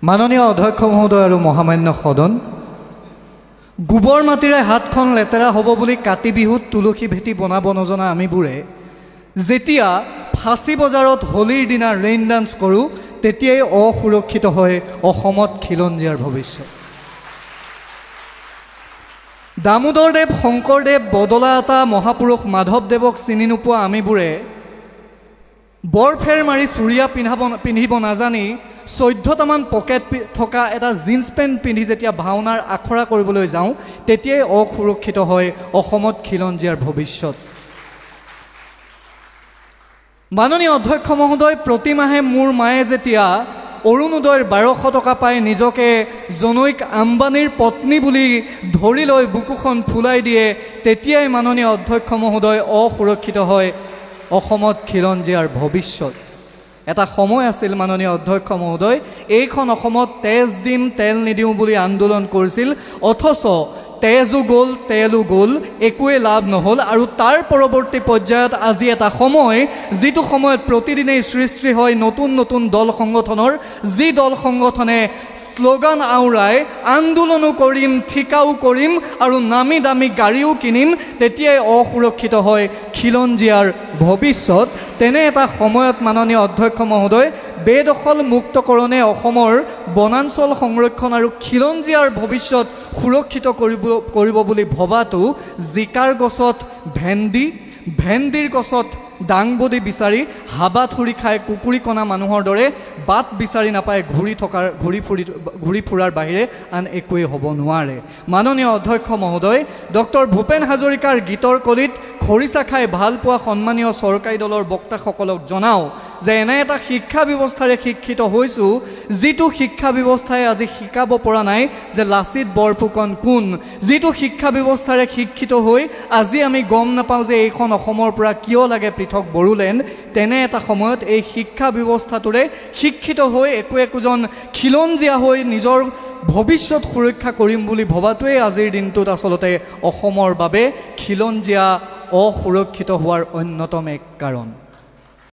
মাননীয় অধ্যক্ষ মহোদয় আৰু মহামান্য সদন, গোবৰ মাটিৰে হাতখন লেতেৰা হ'ব বুলি কাতি বিহুত তুলসী ভেটি বনাব নজনা আমিবোৰে যেতিয়া ফাঁচী বজাৰত হোলীৰ দিনা ৰেইন ডান্স কৰোঁ তেতিয়াই অসুৰক্ষিত হয় অসমত খিলঞ্জীয়াৰ ভৱিষ্যত। দামোদৰদেৱ, শংকৰদেৱ, বদলা এটা মহাপুৰুষ মাধৱদেৱক চিনি নোপোৱা আমিবোৰে বৰফেৰ মাৰি চুৰিয়া পিন্ধিব নাজানি 14টামান পকেট থকা এটা জিন্স পেণ্ট পিন্ধি যেতিয়া ভাওনাৰ আখৰা কৰিবলৈ যাওঁ তেতিয়াই অসুৰক্ষিত হয় অসমত খিলঞ্জীয়াৰ ভৱিষ্যত। মাননীয় অধ্যক্ষ মহোদয়, প্ৰতিমাহে মোৰ মায়ে যেতিয়া অৰুণোদয়ৰ 1200 টকা পাই নিজকে জনৈক আম্বানীৰ পত্নী বুলি ধৰি লৈ বুকুখন ফুলাই দিয়ে তেতিয়াই মাননীয় অধ্যক্ষ মহোদয় অসুৰক্ষিত হয় অসমত খিলঞ্জীয়াৰ ভৱিষ্যত। এটা সময় আছিল মাননীয় অধ্যক্ষ মহোদয়, এইখন অসমত তেজ দিম তেল নিদিওঁ বুলি আন্দোলন কৰিছিল, অথচ তেজো গ'ল তেলো গ'ল, একোৱে লাভ নহ'ল। আৰু তাৰ পৰৱৰ্তী পৰ্যায়ত আজি এটা সময় যিটো সময়ত প্ৰতিদিনেই সৃষ্টি হয় নতুন নতুন দল সংগঠনৰ, যি দল সংগঠনে শ্লোগান আওৰাই আন্দোলনো কৰিম, ঠিকাও কৰিম আৰু নামী দামী গাড়ীও কিনিম, তেতিয়াই অসুৰক্ষিত হয় খিলঞ্জীয়াৰ ভৱিষ্যত। তেনে এটা সময়ত মাননীয় অধ্যক্ষ মহোদয়, বেদখল মুক্তকৰণে অসমৰ বনাঞ্চল সংৰক্ষণ আৰু খিলঞ্জীয়াৰ ভৱিষ্যত সুৰক্ষিত কৰিব বুলি ভবাটো জিকাৰ গছত ভেন্দি, ভেন্দিৰ গছত দাংবডি বিচাৰি হাবাথুৰি খাই কুকুৰি কণা মানুহৰ দৰে বাট বিচাৰি নাপায় ঘূৰি ফুৰাৰ বাহিৰে আন একোৱেই হ'ব নোৱাৰে। মাননীয় অধ্যক্ষ মহোদয়, ডক্টৰ ভূপেন হাজৰিকাৰ গীতৰ কলিত খৰিচা খাই ভাল পোৱা সন্মানীয় চৰকাৰী দলৰ বক্তাসকলক জনাওঁ যে এনে এটা শিক্ষা ব্যৱস্থাৰে শিক্ষিত হৈছোঁ যিটো শিক্ষা ব্যৱস্থাই আজি শিকাব পৰা নাই যে লাচিত বৰফুকন কোন, যিটো শিক্ষা ব্যৱস্থাৰে শিক্ষিত হৈ আজি আমি গম নাপাওঁ যে এইখন অসমৰ পৰা কিয় লাগে পৃথক বড়োলেণ্ড। তেনে এটা সময়ত এই শিক্ষা ব্যৱস্থাটোৰে শিক্ষিত হৈ একোজন খিলঞ্জীয়া হৈ নিজৰ ভৱিষ্যত সুৰক্ষা কৰিম বুলি ভবাটোৱেই আজিৰ দিনটোত আচলতে অসমৰ বাবে খিলঞ্জীয়া অসুৰক্ষিত হোৱাৰ অন্যতম এক কাৰণ।